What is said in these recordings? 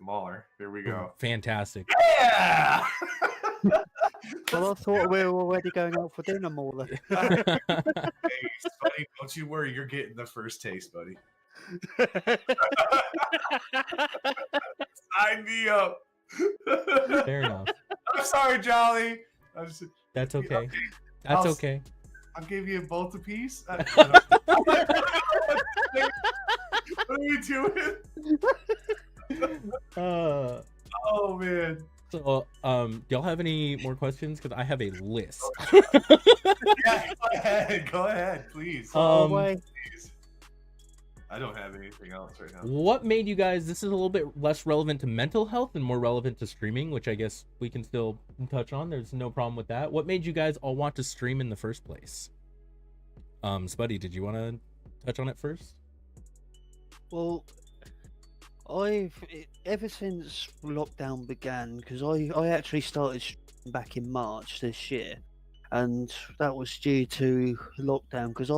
Mauler. Here we go. Fantastic. Yeah! Well, I thought we were already going out for dinner, Mauler. Hey, buddy, don't you worry. You're getting the first taste, buddy. Sign me up. Fair enough. I'm sorry, Jolly. That's okay. That's okay. I'll give you both a piece. What are we doing? Oh man. So, do y'all have any more questions? Because I have a list. Yeah, go ahead, please. Please. I don't have anything else right now. What made you guys? This is a little bit less relevant to mental health and more relevant to streaming, which I guess we can still touch on. There's no problem with that. What made you guys all want to stream in the first place? Spuddy, did you want to touch on it first? Well, ever since lockdown began, because I actually started back in March this year, and that was due to lockdown. Because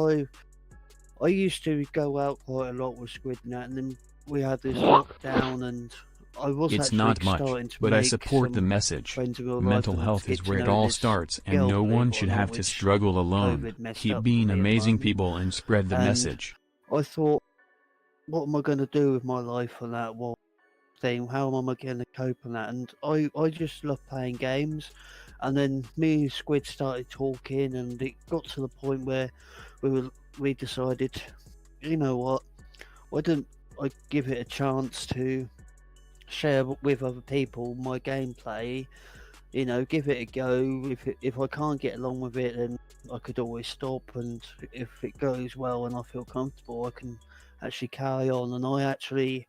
I used to go out quite a lot with Squid and that, and then we had this lockdown, and I was It's actually not much, starting to but I make support the some message. friends in real life, Mental and health is get to where it know all this starts, and girl, no believe one it or should not, have to which struggle alone. COVID messed Keep up being for me at the amazing moment. people and spread the And message. I thought, what am I going to do with my life for that thing? How am I going to cope on that? And I just love playing games. And then me and Squid started talking, and it got to the point where we decided, you know what, why don't I give it a chance to share with other people my gameplay? You know, give it a go. If I can't get along with it, then I could always stop. And if it goes well and I feel comfortable, I can actually carry on. And I actually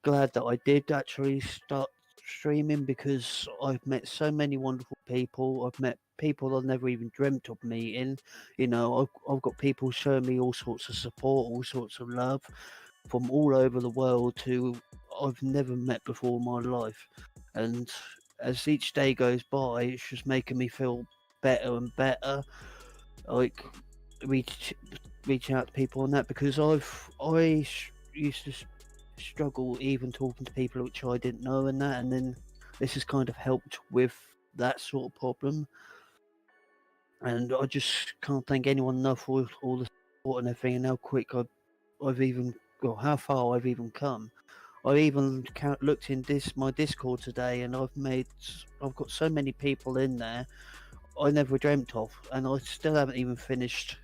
glad that I did actually start streaming, because I've met so many wonderful people. I've met people I've never even dreamt of meeting. You know, I've got people showing me all sorts of support, all sorts of love from all over the world who I've never met before in my life. And as each day goes by, it's just making me feel better and better. Like reach out to people on that, because used to struggle even talking to people which I didn't know and that, and then this has kind of helped with that sort of problem. And I just can't thank anyone enough for all the support and everything, and how quick I've even, well, how far I've even come. I even looked in my Discord today, and I've got so many people in there I never dreamt of, and I still haven't even finished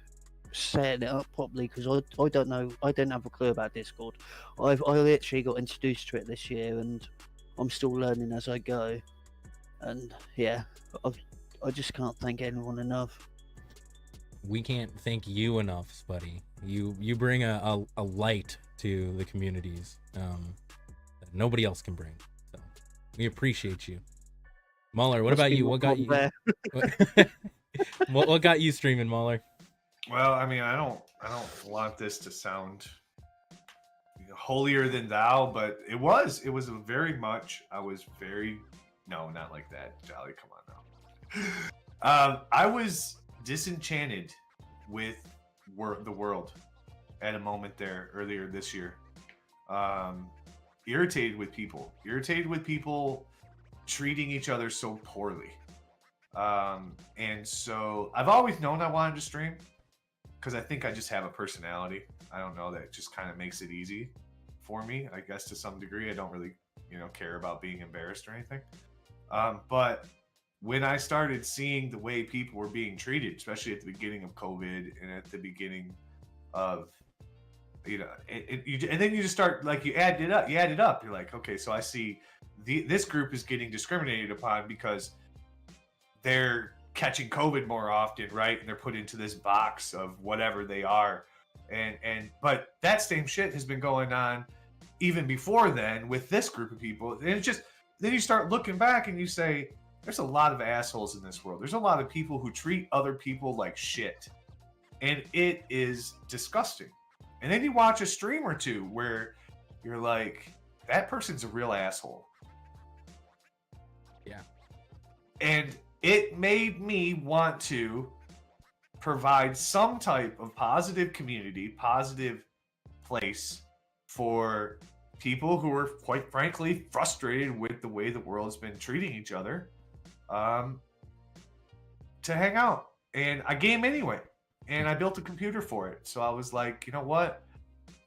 setting it up properly, because I don't know, I didn't have a clue about Discord. I literally got introduced to it this year, and I'm still learning as I go. And yeah, I just can't thank anyone enough. We can't thank you enough, Spuddy. You bring a light to the communities that nobody else can bring. So we appreciate you. Mauler, what about you? What got you? What got you streaming, Mauler? Well, I mean, I don't want this to sound holier than thou, but it was very much. No, not like that, Jolly. Come on now. I was disenchanted with the world at a moment there earlier this year. Irritated with people treating each other so poorly. And so I've always known I wanted to stream, because I think I just have a personality. I don't know, that just kind of makes it easy for me, I guess, to some degree. I don't really, care about being embarrassed or anything. But when I started seeing the way people were being treated, especially at the beginning of COVID and at the beginning of, and then you just start, like, you add it up. You're like, okay, so I see this group is getting discriminated upon because they're catching COVID more often, right? And they're put into this box of whatever they are. But that same shit has been going on even before then with this group of people. And it's just, then you start looking back and you say, there's a lot of assholes in this world. There's a lot of people who treat other people like shit. And it is disgusting. And then you watch a stream or two where you're like, that person's a real asshole. Yeah. And it made me want to provide some type of positive community, positive place for people who are quite frankly frustrated with the way the world's been treating each other, to hang out. And I game anyway, and I built a computer for it. So I was like, you know what?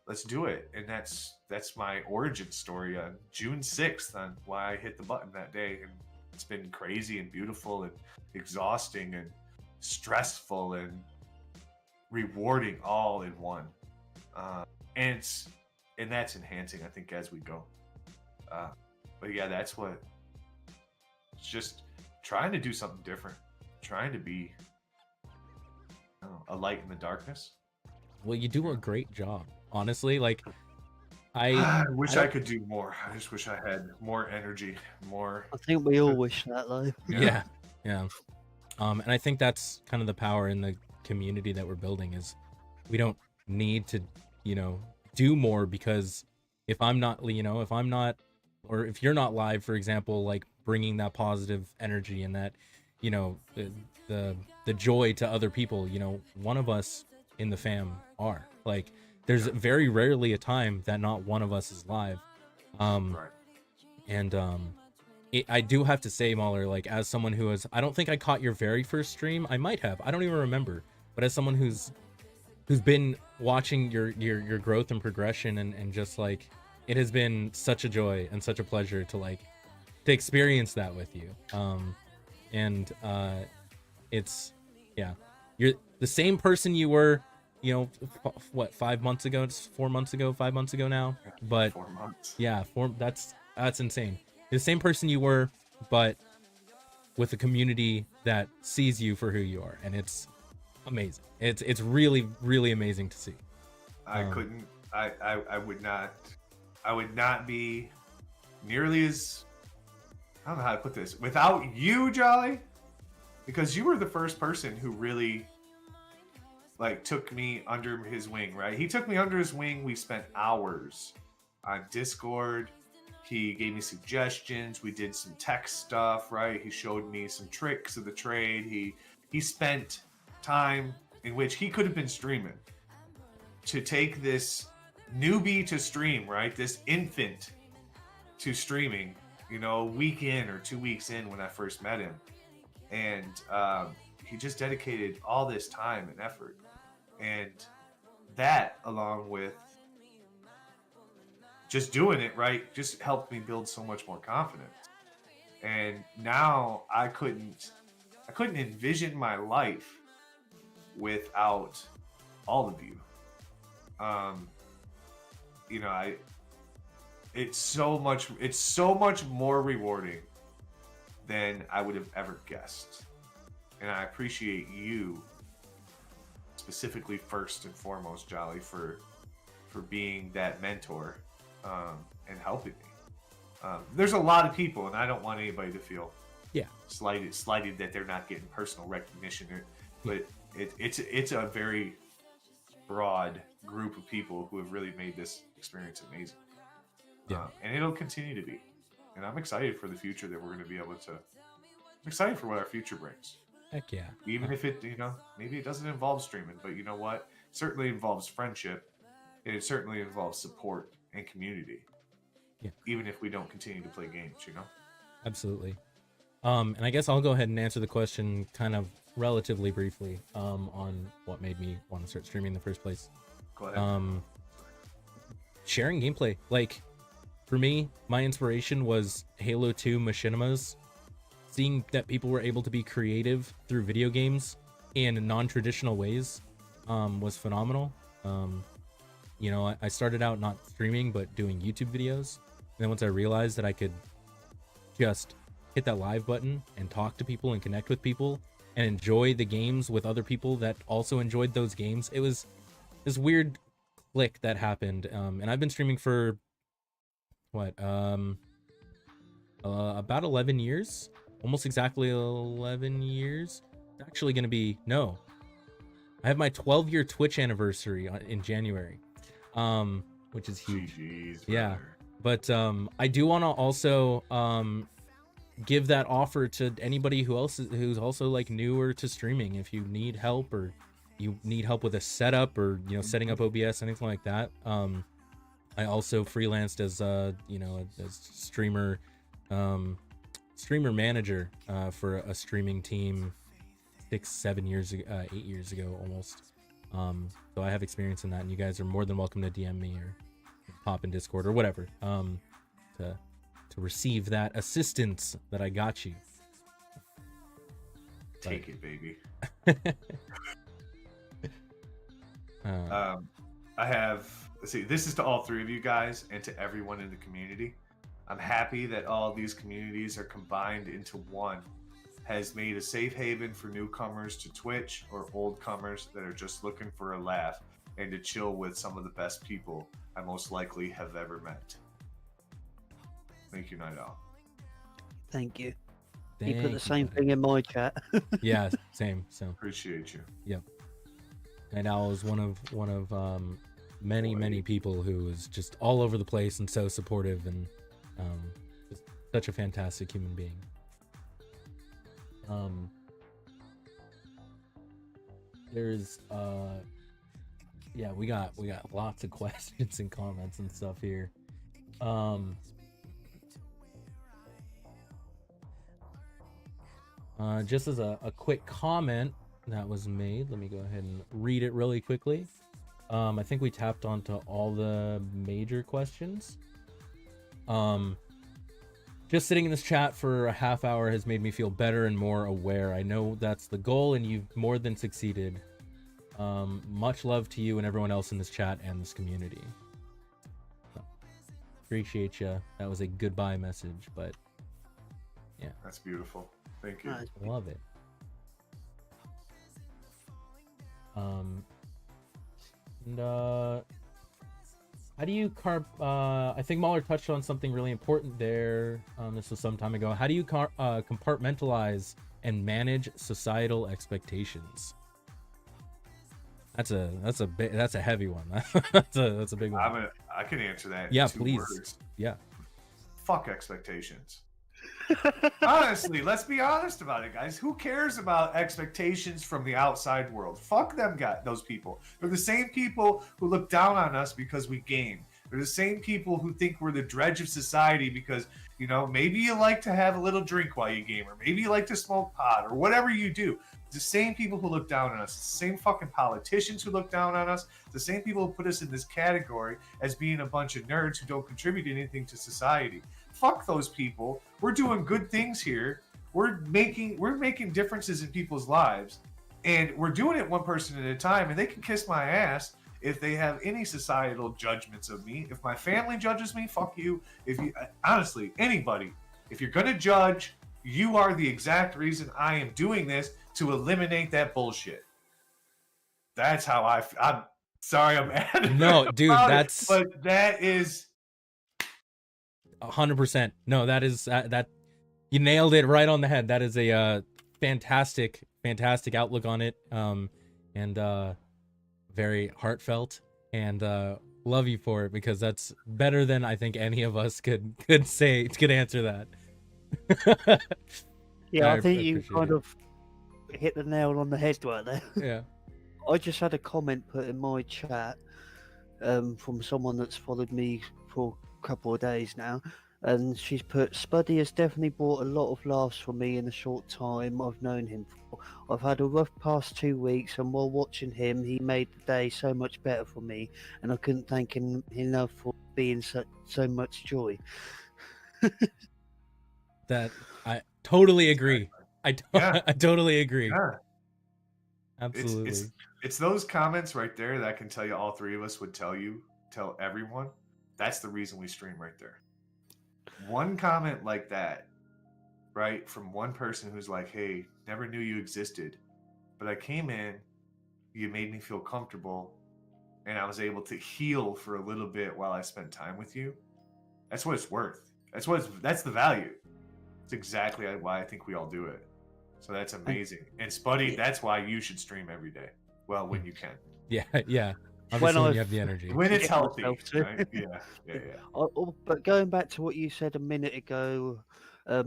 Let's do it. And that's my origin story on June 6th on why I hit the button that day. And it's been crazy and beautiful and exhausting and stressful and rewarding all in one. And that's enhancing, I think, as we go. But yeah, that's what, it's just trying to do something different, trying to be, I don't know, a light in the darkness. Well, you do a great job, honestly. Like, I wish I could do more. I just wish I had more energy, more. I think we all wish that, though. Yeah. And I think that's kind of the power in the community that we're building is we don't need to, do more, because if I'm not, or if you're not live, for example, like bringing that positive energy and that, the joy to other people, one of us in the fam are. Like, there's very rarely a time that not one of us is live. Right. And I do have to say, Mahler, like, as someone who has, I don't think I caught your very first stream. I might have. I don't even remember. But as someone who's been watching your growth and progression, and just like, it has been such a joy and such a pleasure to experience that with you. It's, yeah, you're the same person you were, what, 5 months ago? It's 4 months ago, 5 months ago now. But 4 months. Yeah, that's insane. You're the same person you were, but with a community that sees you for who you are, and it's amazing. It's really, really amazing to see. I would not be nearly as, I don't know how to put this, without you, Jolly, because you were the first person who really took me under his wing, right? He took me under his wing. We spent hours on Discord. He gave me suggestions. We did some tech stuff, right? He showed me some tricks of the trade. He spent time in which he could have been streaming to take this newbie to stream, right? This infant to streaming, a week in or 2 weeks in when I first met him. And he just dedicated all this time and effort. And that, along with just doing it, right, just helped me build so much more confidence. And now I couldn't envision my life without all of you. It's so much more rewarding than I would have ever guessed. And I appreciate you specifically, first and foremost, Jolly, for being that mentor, and helping me. There's a lot of people, and I don't want anybody to feel slighted that they're not getting personal recognition, but it's a very broad group of people who have really made this experience amazing. And it'll continue to be. And I'm excited for the future that we're going to be able to. I'm excited for what our future brings. Heck yeah. Even if it, maybe it doesn't involve streaming, but you know what? It certainly involves friendship, and it certainly involves support and community. Yeah. Even if we don't continue to play games, Absolutely. And I guess I'll go ahead and answer the question kind of relatively briefly, on what made me want to start streaming in the first place. Go ahead. Sharing gameplay. Like, for me, my inspiration was Halo 2 Machinimas. Seeing that people were able to be creative through video games in non-traditional ways was phenomenal. I started out not streaming, but doing YouTube videos. And then once I realized that I could just hit that live button and talk to people and connect with people and enjoy the games with other people that also enjoyed those games, it was this weird click that happened. And I've been streaming for about 11 years, almost exactly 11 years. It's actually going to be, no, I have my 12-year Twitch anniversary in January, which is huge. Jeez, yeah. But I do want to also give that offer to anybody who's also newer to streaming. If you need help, or you need help with a setup, or setting up OBS, anything like that, I also freelanced as as streamer manager for a streaming team 6-7 years ago, 8 years ago almost. So I have experience in that, and you guys are more than welcome to DM me or pop in Discord or whatever to receive that assistance that I got you. Take it, baby. I have, let's see, this is to all three of you guys and to everyone in the community. I'm happy that all these communities are combined into one. Has made a safe haven for newcomers to Twitch or old comers that are just looking for a laugh and to chill with some of the best people I most likely have ever met. Thank you, Night Owl. Thank you. Thank You put the same buddy. thing in my chat. Yeah, same. So Appreciate you. yep. Night Owl is one of many people who is just all over the place and so supportive and just such a fantastic human being. There's yeah, we got lots of questions and comments and stuff here. Just as a quick comment that was made, let me go ahead and read it really quickly. I think we tapped onto all the major questions. Just sitting in this chat for a half hour has made me feel better and more aware. I know that's the goal, and you've more than succeeded. Much love to you and everyone else in this chat and this community. So, appreciate you. That was a goodbye message, but yeah. That's beautiful. Thank you. Nice. Love it. How do you I think Mahler touched on something really important there. This was some time ago. How do you compartmentalize and manage societal expectations? That's a heavy one. that's a big one. I can answer that. Yeah, in 2 please. words. Yeah. Fuck expectations. Honestly, let's be honest about it, guys. Who cares about expectations from the outside world? Fuck them, those people. They're the same people who look down on us because we game. They're the same people who think we're the dredge of society because, you know, maybe you like to have a little drink while you game, or maybe you like to smoke pot, or whatever you do. It's the same people who look down on us. It's the same fucking politicians who look down on us. It's the same people who put us in this category as being a bunch of nerds who don't contribute anything to society. Fuck those people. We're doing good things here. We're making differences in people's lives, and we're doing it one person at a time. And they can kiss my ass if they have any societal judgments of me. If my family judges me, fuck you. If you honestly, anybody, if you're gonna judge, you are the exact reason I am doing this, to eliminate that bullshit. That's how I'm sorry, I'm adding. No, dude, that's. But that is 100%. No, that is that you nailed it right on the head. That is a fantastic outlook on it, and very heartfelt, and love you for it, because that's better than I think any of us could answer that. Yeah, I think you appreciate kind it. of hit the nail on the head right there. Yeah. I just had a comment put in my chat from someone that's followed me for a couple of days now, and she's put, Spuddy has definitely brought a lot of laughs for me in the short time I've known him for. I've had a rough past 2 weeks, and while watching him, he made the day so much better for me, and I couldn't thank him enough for being so much joy. That I totally agree. Yeah. I totally agree. Yeah. Absolutely. It's those comments right there that I can tell you all three of us would tell everyone. That's the reason we stream right there. One comment like that, right, from one person who's like, hey, never knew you existed, but I came in, you made me feel comfortable, and I was able to heal for a little bit while I spent time with you. That's what it's worth. That's the value. It's exactly why I think we all do it. So that's amazing. And Spuddy, that's why you should stream every day. Well, when you can. Yeah. Obviously, when you have the energy. When it's Get healthy. myself to. Right? Yeah. But going back to what you said a minute ago,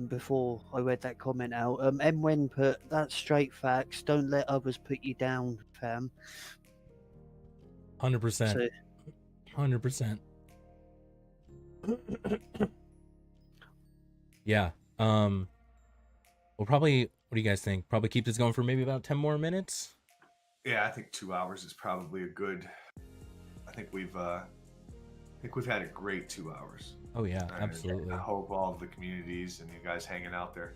before I read that comment out, Wen put, that's straight facts. Don't let others put you down, fam. 100%. 100%. Yeah. We'll probably. What do you guys think? Probably keep this going for maybe about 10 more minutes. Yeah, I think 2 hours is probably a good. I think we've had a great 2 hours. Oh yeah, And absolutely. I hope all of the communities and you guys hanging out there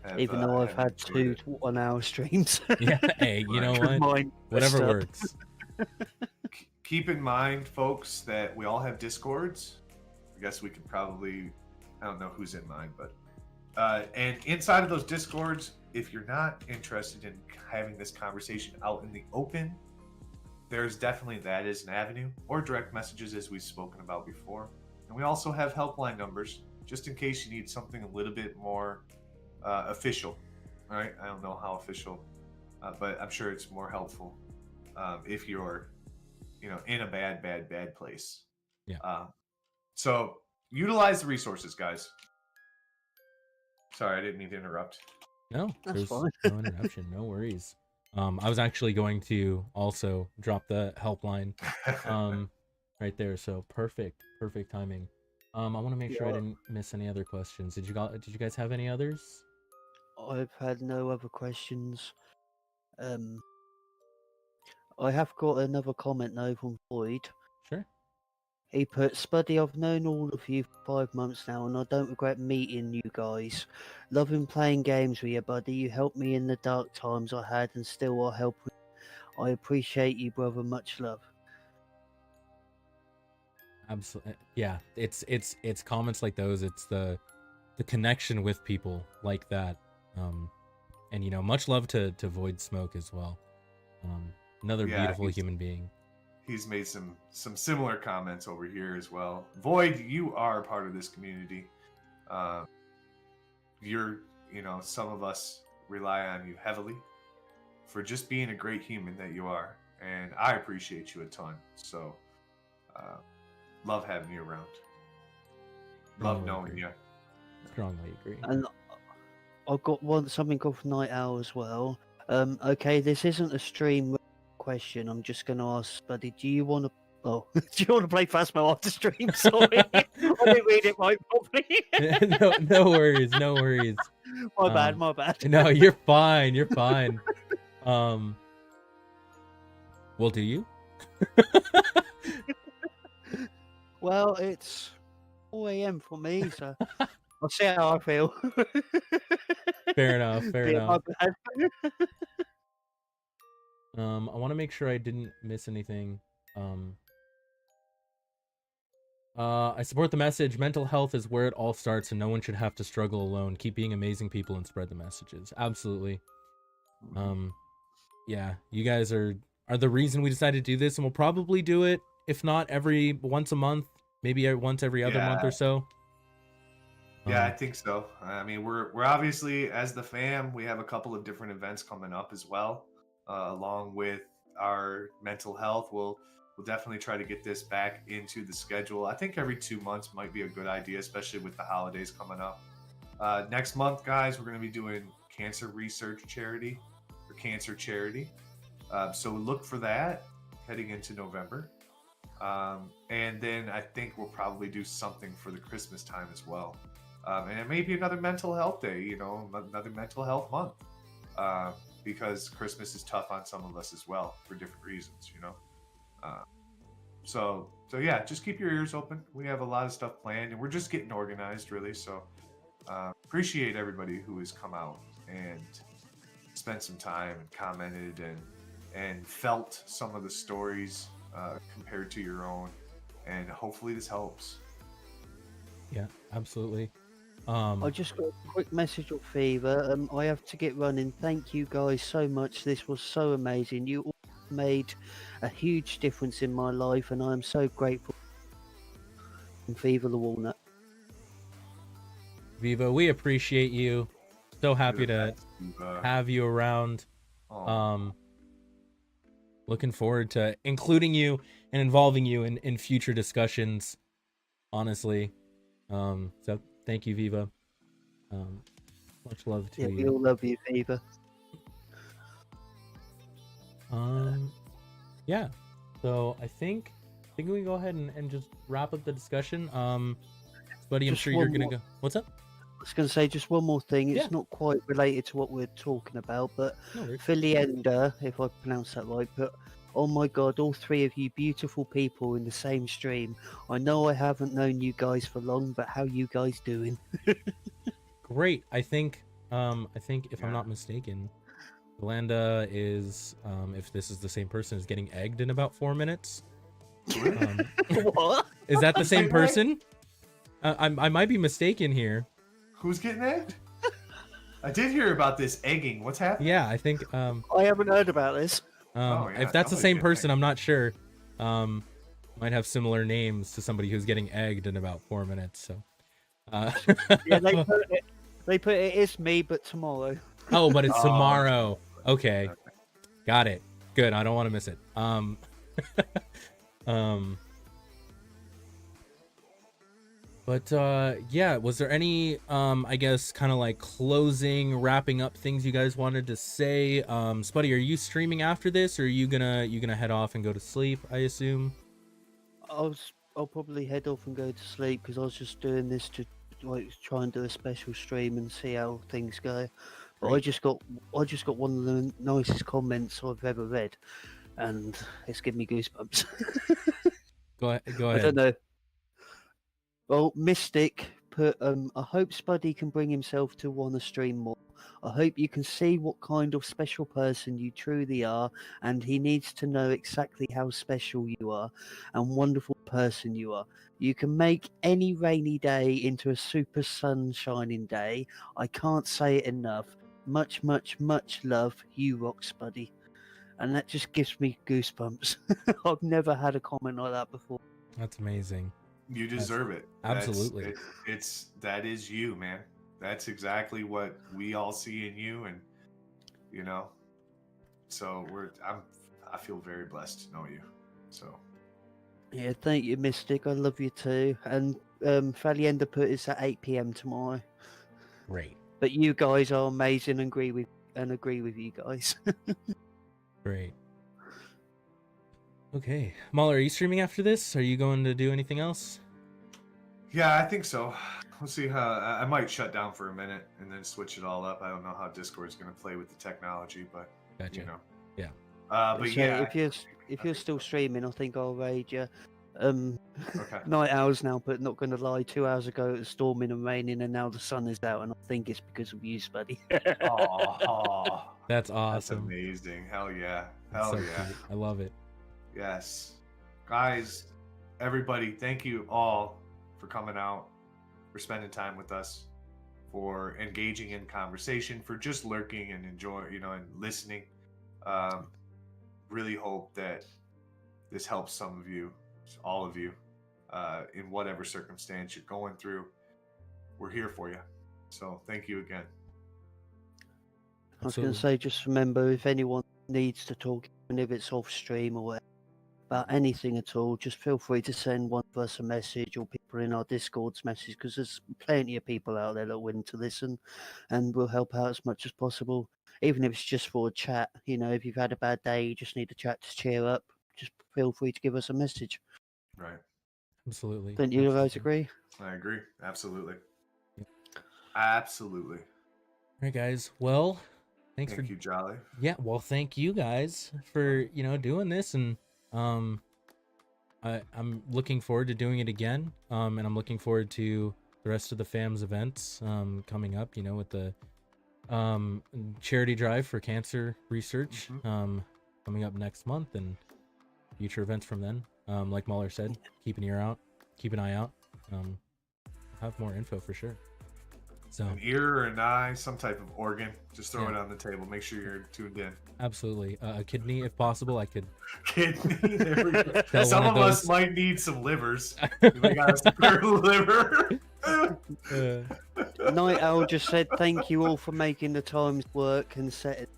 have, Even though I've have had enjoyed 2 1-hour streams. Yeah. Hey, you know Right. what? Mine Whatever messed up. works. Keep in mind, folks, that we all have Discords. I guess we could probably, I don't know who's in mine, but and inside of those Discords, if you're not interested in having this conversation out in the open, there's definitely that is an avenue, or direct messages as we've spoken about before. And we also have helpline numbers just in case you need something a little bit more official. All right, I don't know how official, but I'm sure it's more helpful if you're, in a bad place. Yeah. So utilize the resources, guys. Sorry, I didn't mean to interrupt. No, That's there's fine. no interruption. No worries. I was actually going to also drop the helpline right there. So perfect timing. I want to make sure I didn't miss any other questions. Did you guys have any others? I've had no other questions. I have got another comment though from Void. Sure. He put, Spuddy, I've known all of you for 5 months now, and I don't regret meeting you guys. Loving playing games with you, buddy. You helped me in the dark times I had, and still are helping. I appreciate you, brother. Much love. Absolutely. Yeah. It's comments like those. It's the connection with people like that. And much love to Void Smoke as well. Another beautiful human being. He's made some similar comments over here as well. Void, you are a part of this community. Some of us rely on you heavily for just being a great human that you are, and I appreciate you a ton. So, love having you around. Love knowing you. Strongly agree. And I've got something off Night Owl as well. Okay, this isn't a stream question. I'm just going to ask, buddy, do you want to? Oh, do you want to play Phasmo after stream? Sorry, I didn't read it right properly. No worries, no worries. My bad. No, you're fine. You're fine. Well, do you? Well, it's 4 a.m. for me, so I'll see how I feel. Fair enough. My bad. I want to make sure I didn't miss anything. I support the message. Mental health is where it all starts, and no one should have to struggle alone. Keep being amazing people and spread the messages. Absolutely. Yeah, you guys are the reason we decided to do this, and we'll probably do it, if not once a month, maybe once every other month or so. Yeah, I think so. I mean, we're obviously, as the fam, we have a couple of different events coming up as well, along with our mental health. We'll definitely try to get this back into the schedule. I think every 2 months might be a good idea, especially with the holidays coming up. Next month, guys, we're going to be doing cancer research charity or cancer charity. So look for that heading into November. And then I think we'll probably do something for the Christmas time as well. And it may be another mental health day, another mental health month, because Christmas is tough on some of us as well for different reasons, So yeah, just keep your ears open. We have a lot of stuff planned, and we're just getting organized, really. So appreciate everybody who has come out and spent some time and commented and felt some of the stories compared to your own, and hopefully this helps. Yeah, absolutely. I just got a quick message of Fever. I have to get running. Thank you guys so much. This was so amazing. You all made a huge difference in my life, and I am so grateful. Fever the Walnut. Viva, we appreciate you. So happy to have you around. Looking forward to including you and involving you in future discussions, honestly. So thank you, Viva. Much love to you. We all love you, Viva. Yeah. So I think we can go ahead and just wrap up the discussion. Buddy, I'm Just sure you're one gonna more- go. What's up? I was going to say just one more thing. It's Yeah. not quite related to what we're talking about, but No worries. Filienda, if I pronounce that right, but oh my god, all three of you beautiful people in the same stream. I know I haven't known you guys for long, but how you guys doing? Great. I think if I'm Yeah. not mistaken, Yolanda is if this is the same person, is getting egged in about 4 minutes. What? Is that the same Getting egged? person? I might be mistaken here. Who's getting egged? I did hear about this egging. What's happening? Yeah, I think I haven't heard about this. Oh, yeah, if that's the somebody's same getting person, egged. I'm not sure. Might have similar names to somebody who's getting egged in about 4 minutes. So, Yeah, they put it is me, but tomorrow. oh, but it's Oh, tomorrow. Okay, Okay. got it. Good. I don't want to miss it. But yeah, was there any I guess kind of like closing, wrapping up things you guys wanted to say? Spuddy, are you streaming after this, or are you gonna head off and go to sleep, I assume? I'll probably head off and go to sleep because I was just doing this to like try and do a special stream and see how things go. But I Great. just got one of the nicest comments I've ever read, and it's giving me goosebumps. Go I ahead. don't know. Well, Mystic put, I hope Spuddy can bring himself to want to stream more. I hope you can see what kind of special person you truly are, and he needs to know exactly how special you are and wonderful person you are. You can make any rainy day into a super sunshining day. I can't say it enough. Much, much, much love. You rock, Spuddy. And that just gives me goosebumps. I've never had a comment like that before. That's amazing. You deserve it. Absolutely. That is you, man. That's exactly what we all see in you, and you know. So I feel very blessed to know you. So Yeah, thank you, Mystic. I love you too. And Falienda put it's at 8 p.m. tomorrow. Great. But you guys are amazing and agree with you guys. Great. Okay, Mahler, are you streaming after this? Are you going to do anything else? yeah, I think so. We'll see how. I might shut down for a minute and then switch it all up. I don't know how Discord's going to play with the technology, but Gotcha. you know. Yeah. But So yeah. if you're still streaming, I think I'll raid you. Okay. Night hours now, but not going to lie. 2 hours ago it was storming and raining, and now the sun is out, and I think it's because of you, Spuddy. Oh, That's that's awesome. amazing. Hell yeah. That's Hell so yeah. cute. I love it. Yes. Guys, everybody, thank you all for coming out, for spending time with us, for engaging in conversation, for just lurking and enjoying, and listening. Really hope that this helps some of you, all of you, in whatever circumstance you're going through. We're here for you. So thank you again. I was going to Absolutely. say, just remember, if anyone needs to talk, even if it's off stream or whatever, about anything at all, just feel free to send one of us a message or people in our Discord's message, because there's plenty of people out there that are willing to listen, and we'll help out as much as possible, even if it's just for a chat. If you've had a bad day, you just need a chat to cheer up, just feel free to give us a message. Right. Absolutely. Don't you guys Absolutely. agree? I agree. Absolutely. Yeah. Absolutely. All right, guys. Well, thank you, Jolly. Yeah, well, thank you guys for doing this, and I'm looking forward to doing it again. And I'm looking forward to the rest of the FAM's events coming up. With the charity drive for cancer research coming up next month, and future events from then. Like Mahler said, keep an eye out. Have more info for sure. So An ear or an eye, some type of organ, just throw it on the table. Make sure you're tuned in. Absolutely. A kidney, if possible. I could. Kidney. There we go. Tell Some one of of us those. might need some livers. We got a spare liver. Night Owl just said thank you all for making the times work and set it.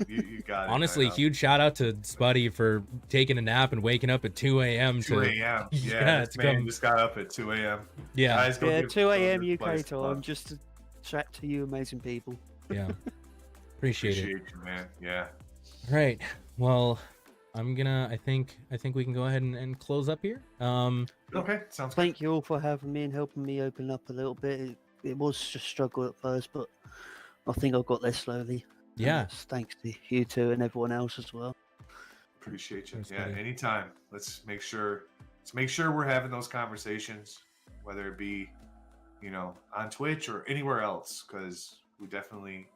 You got it. Honestly, Night Owl. huge shout out to Spuddy for taking a nap and waking up at 2 a.m. 2 a.m. Yeah, Yeah, this it's man come- just got up at 2 a.m. Yeah, Guys, go Yeah, give- 2 go a.m. give UK Place time, love. just to chat to you amazing people. yeah. Appreciate it. Appreciate you, man. Yeah. All right. Well, I think we can go ahead and close up here. Okay, sounds good. Thank you all for having me and helping me open up a little bit. It was just a struggle at first, but I think I got there slowly. And Yeah. that's thanks to you two and everyone else as well. Appreciate you. Thanks, Yeah, buddy. anytime. Let's make sure we're having those conversations, whether it be, on Twitch or anywhere else, because we definitely,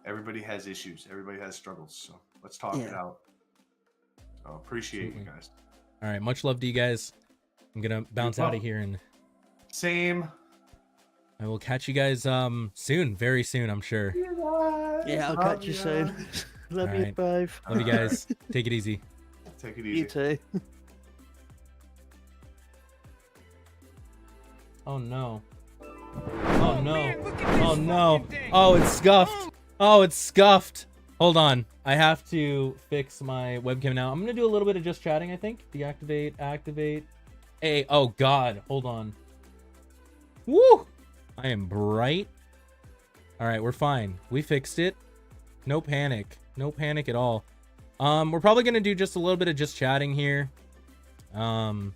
everybody has issues, everybody has struggles. So let's talk it Yeah. out. So appreciate Absolutely. you guys. All right, much love to you guys. I'm gonna bounce out of here, and Same. I will catch you guys soon, very soon, I'm sure. Yeah, I'll catch you soon. Love you Alright. both. Love you guys. Take it easy. Take it easy. You too. Oh no. Oh no. Oh no. Oh, it's scuffed. Oh, it's scuffed. Hold on. I have to fix my webcam now. I'm gonna do a little bit of just chatting, I think. Deactivate, activate. Hey, oh god, hold on. Woo! I am bright. Alright, we're fine. We fixed it. No panic. No panic at all. We're probably gonna do just a little bit of just chatting here. I'm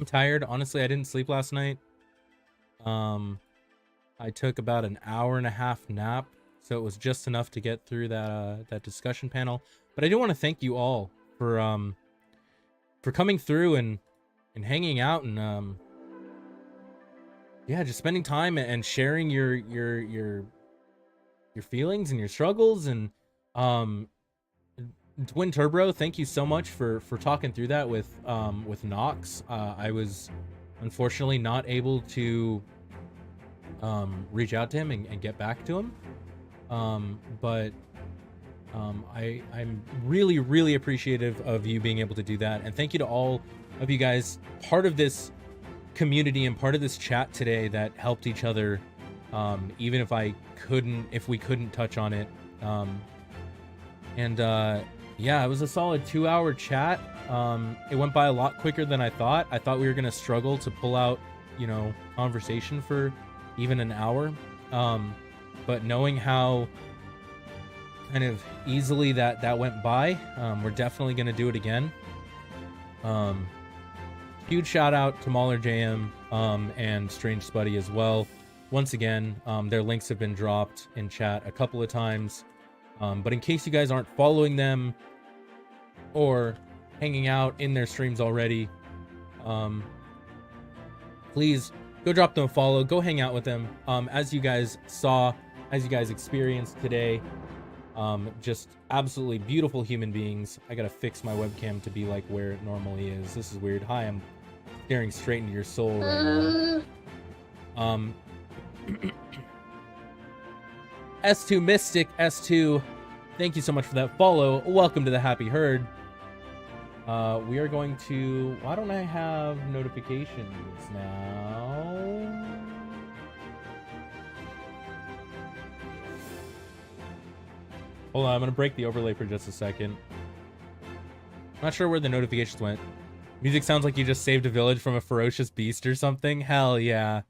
tired. Honestly, I didn't sleep last night. I took about an hour and a half nap, so it was just enough to get through that discussion panel. But I do want to thank you all for coming through and hanging out and yeah, just spending time and sharing your feelings and your struggles. And Twin Turbo, thank you so much for talking through that with Nox. I was unfortunately not able to reach out to him and get back to him, but I'm really appreciative of you being able to do that, and thank you to all of you guys, part of this community and part of this chat today, that helped each other, even if we couldn't touch on it. Yeah, it was a solid 2-hour chat. It went by a lot quicker than I thought. I thought we were gonna struggle to pull out, conversation for even an hour. But knowing how kind of easily that went by, we're definitely gonna do it again. Huge shout out to Mauler JM and Strange Spuddy as well. Once again, their links have been dropped in chat a couple of times. But in case you guys aren't following them or hanging out in their streams already, please go drop them a follow, go hang out with them. As you guys saw, as you guys experienced today, just absolutely beautiful human beings. I gotta fix my webcam to be like where it normally is. This is weird. Hi, I'm staring straight into your soul right now. S2 Mystic, S2, thank you so much for that follow. Welcome to the Happy Herd. We are going to... Why don't I have notifications now? Hold on, I'm going to break the overlay for just a second. Not sure where the notifications went. Music sounds like you just saved a village from a ferocious beast or something. Hell yeah.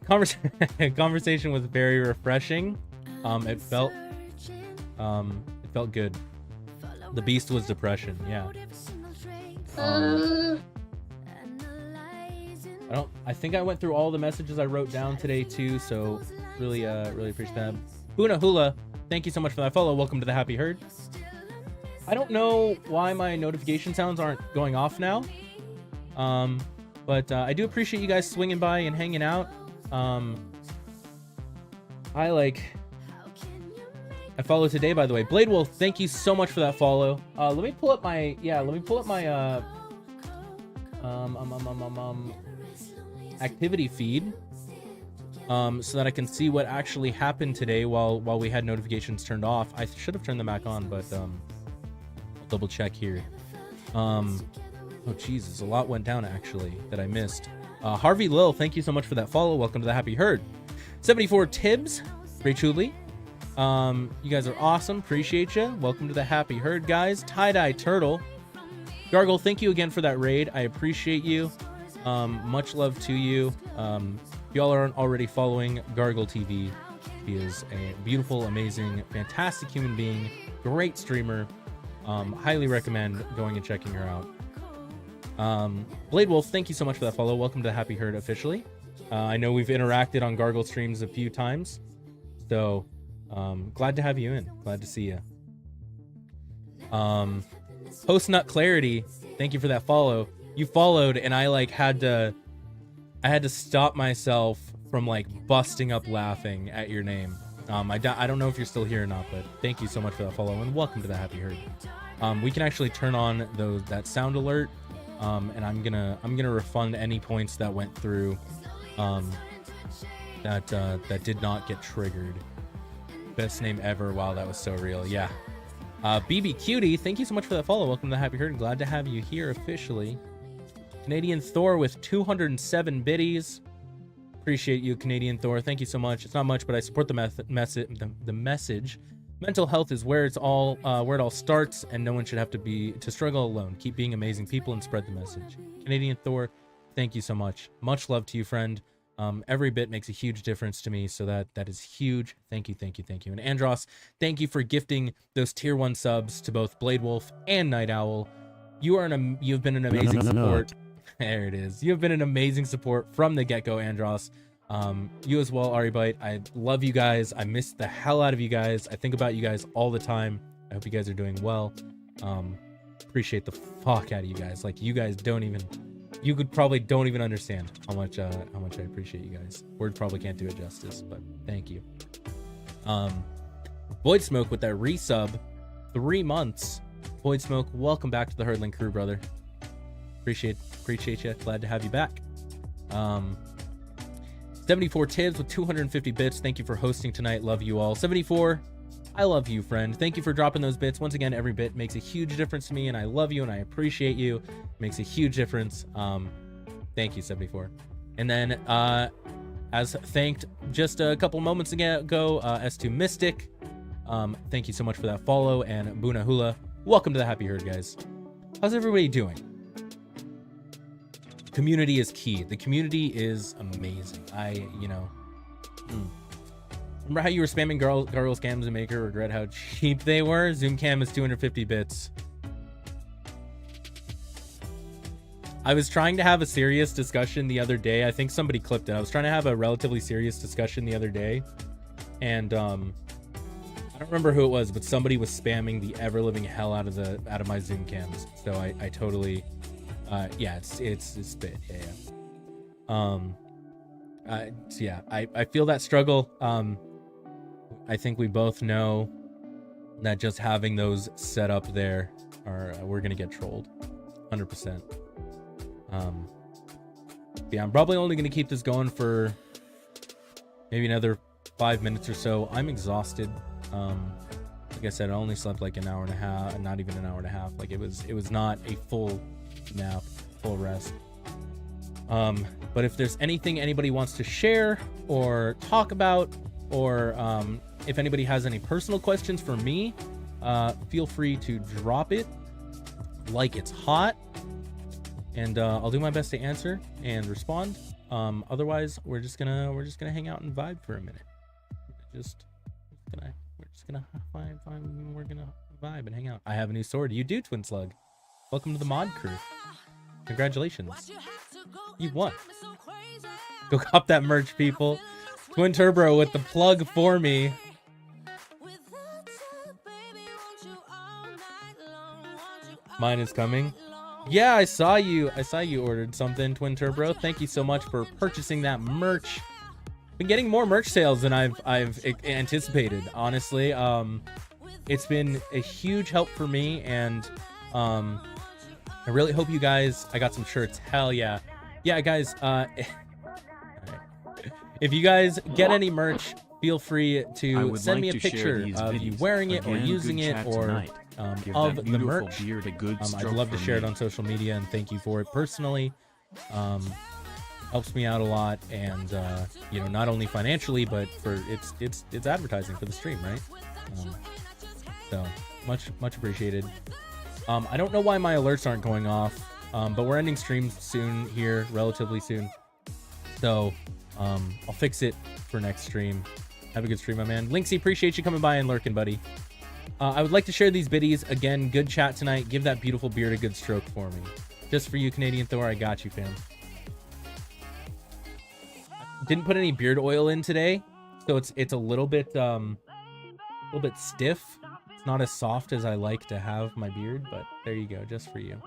Conversation was very refreshing. It felt good. The beast was depression. Yeah. I think I went through all the messages I wrote down today too. So really appreciate that. Huna Hula, thank you so much for that follow. Welcome to the Happy Herd. I don't know why my notification sounds aren't going off now. But I do appreciate you guys swinging by and hanging out. I followed today, by the way. Blade Wolf, thank you so much for that follow. Let me pull up my activity feed, so that I can see what actually happened today while we had notifications turned off. I should have turned them back on, but I'll double check here. Oh Jesus, a lot went down actually that I missed. Harvey Lil, thank you so much for that follow. Welcome to the Happy Herd. 74 Tibbs, great truly. You guys are awesome. Appreciate you. Welcome to the Happy Herd, guys. Tie-Dye Turtle. Gargle, thank you again for that raid. I appreciate you. Much love to you. If y'all aren't already following Gargle TV, he is a beautiful, amazing, fantastic human being. Great streamer. Highly recommend going and checking her out. Blade Wolf, thank you so much for that follow. Welcome to Happy Herd officially. I know we've interacted on Gargle streams a few times, so glad to have you in. Glad to see you. Post Nut Clarity, thank you for that follow. You followed, and I had to stop myself from busting up laughing at your name. I don't know if you're still here or not, but thank you so much for that follow, and welcome to the Happy Herd. We can actually turn on that sound alert, and I'm gonna refund any points that went through that did not get triggered. Best name ever. Wow, that was so real. Yeah. BB Cutie, thank you so much for that follow. Welcome to the Happy Herd. Glad to have you here officially. Canadian Thor with 207 biddies. Appreciate you, Canadian Thor. Thank you so much. It's not much, but I support the message. Mental health is where it all starts, and no one should have to struggle alone. Keep being amazing people and spread the message. Canadian Thor, thank you so much. Much love to you, friend. Every bit makes a huge difference to me, so that is huge. Thank you. And Andros, thank you for gifting those tier 1 subs to both Blade Wolf and Night Owl. You've been an amazing support. There it is. You've been an amazing support from the get-go, Andros. You as well, Aribite. I love you guys. I miss the hell out of you guys. I think about you guys all the time. I hope you guys are doing well. Appreciate the fuck out of you guys. You guys don't even understand how much I appreciate you guys. Words probably can't do it justice, but thank you. Void Smoke with that resub, 3 months. Void Smoke, welcome back to the Herdling crew, brother. Appreciate you. Glad to have you back. 74 Tibbs with 250 bits. Thank you for hosting tonight. Love you all. 74, I love you, friend. Thank you for dropping those bits. Once again, every bit makes a huge difference to me, and I love you and I appreciate you. It makes a huge difference. Thank you, 74. And then as thanked just a couple moments ago, S2 Mystic, thank you so much for that follow. And Buna Hula, welcome to the Happy Herd, guys. How's everybody doing? Community is key. The community is amazing. Remember how you were spamming Gargle scams and make her regret how cheap they were? Zoom cam is 250 bits. I was trying to have a serious discussion the other day. I think somebody clipped it. I was trying to have a relatively serious discussion the other day, and I don't remember who it was, but somebody was spamming the ever living hell out of my Zoom cams. So I totally. It's spit. Yeah. I feel that struggle. I think we both know that just having those set up there we're gonna get trolled 100%. Yeah, I'm probably only gonna keep this going for maybe another 5 minutes or so. I'm exhausted. Like I said, I only slept an hour and a half, not even an hour and a half. It was not a full nap, full rest. But if there's anything anybody wants to share or talk about, or if anybody has any personal questions for me, feel free to drop it like it's hot, and I'll do my best to answer and respond. Otherwise, we're just gonna hang out and vibe for a minute. We're just gonna vibe and hang out. I have a new sword. You do, Twin Slug. Welcome to the mod crew. Congratulations. You won. Go cop that merch, people. Twin Turbo with the plug for me. Mine is coming. Yeah, I saw you ordered something, Twin Turbo. Thank you so much for purchasing that merch. Been getting more merch sales than I've anticipated, honestly. It's been a huge help for me, and I really hope you guys. I got some shirts. Hell yeah. Yeah, guys. If you guys get any merch, feel free to send me a picture of you wearing it or using it, or of the merch. I'd love to share it on social media, and thank you for it personally. Helps me out a lot, and not only financially, but for it's advertising for the stream, right? So much appreciated. I don't know why my alerts aren't going off, but we're ending streams soon here, relatively soon. So I'll fix it for next stream. Have a good stream, my man. Linksy, appreciate you coming by and lurking, buddy. I would like to share these biddies. Again, good chat tonight. Give that beautiful beard a good stroke for me. Just for you, Canadian Thor. I got you, fam. Didn't put any beard oil in today, so it's a little bit stiff. It's not as soft as I like to have my beard, but there you go, just for you.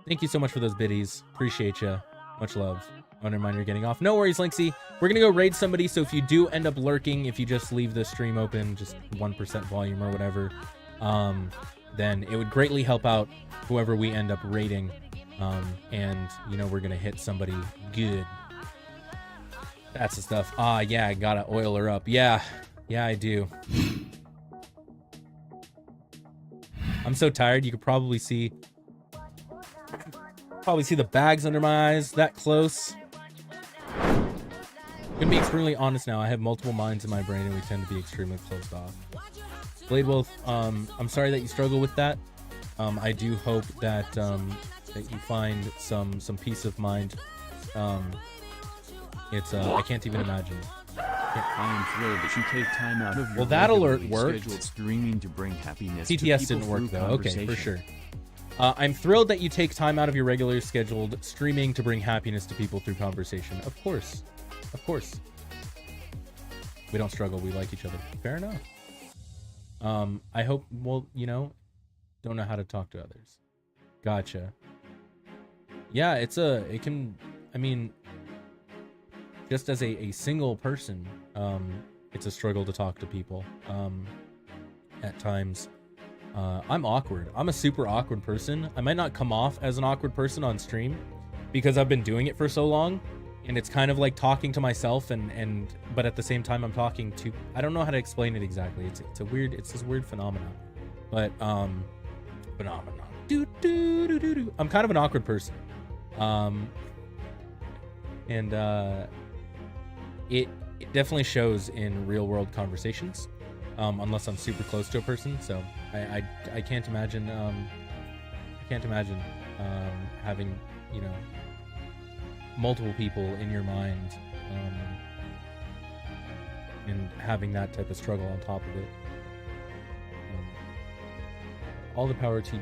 Thank you so much for those biddies. Appreciate you. Much love. Oh, never mind, you're getting off. No worries, Linksy. We're gonna go raid somebody, so if you do end up lurking, if you just leave the stream open, just 1% volume or whatever, then it would greatly help out whoever we end up raiding. And, you know, we're gonna hit somebody good. That's the stuff. Ah, yeah, I gotta oil her up. Yeah, I do. I'm so tired, you could probably see the bags under my eyes that close. Gonna be extremely honest now. I have multiple minds in my brain and we tend to be extremely closed off. Blade Wolf, I'm sorry that you struggle with that. I do hope that that you find some peace of mind. I can't even imagine. I am thrilled that you take time out of your that alert regularly worked. scheduled streaming to bring happiness to TTS people didn't work through though. Okay, for conversation. sure. I'm thrilled that you take time out of your regularly scheduled streaming to bring happiness to people through conversation. Of course. Of course. We don't struggle. We like each other. Fair enough. I hope, well, you know, don't know how to talk to others. Gotcha. Yeah, I mean, just as a single person, it's a struggle to talk to people at times. I'm awkward. I'm a super awkward person. I might not come off as an awkward person on stream because I've been doing it for so long, and it's kind of like talking to myself but at the same time I'm talking to, I don't know how to explain it exactly. It's this weird phenomenon. But phenomenon. I'm kind of an awkward person. It definitely shows in real world conversations, unless I'm super close to a person. So I can't imagine having, you know, multiple people in your mind, and having that type of struggle on top of it. All the power to you.